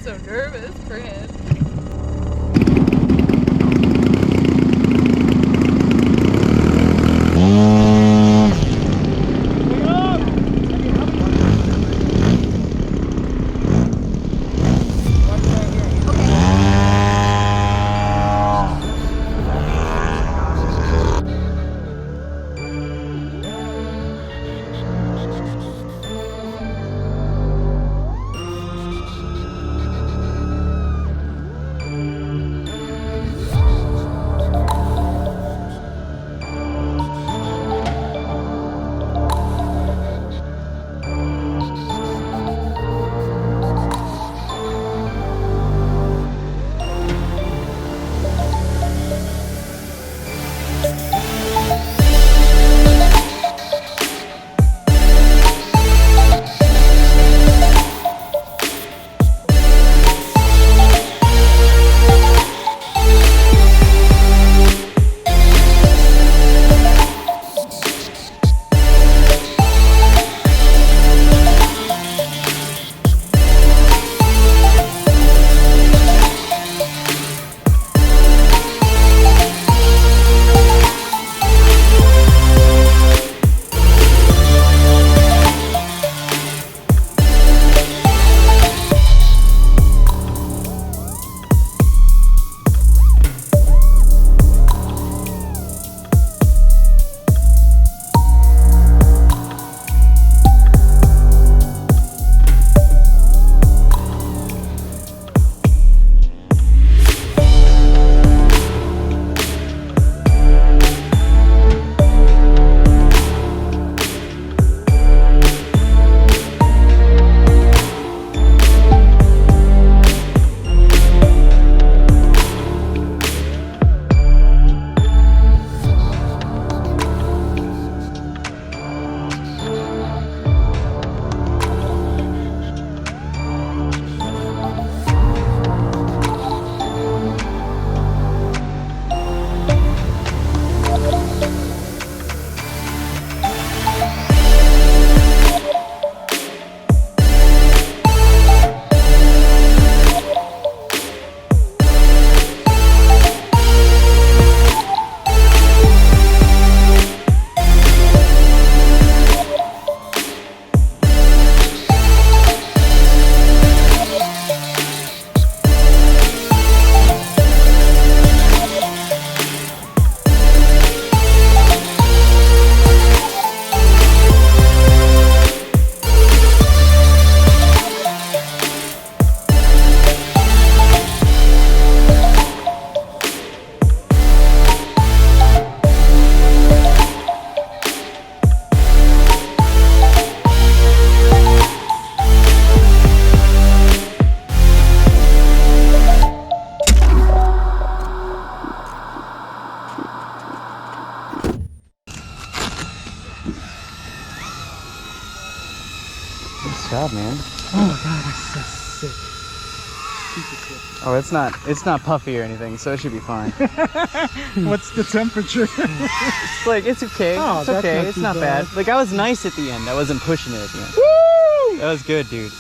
so nervous for him. Nice job, man. Oh god, that's so sick. Oh, it's not puffy or anything, so it should be fine. What's the temperature? It's like, it's okay. Oh, it's okay. that's not It's too not bad. bad. Like, I was nice at the end. I wasn't pushing it at the end. Woo! That was good, dude.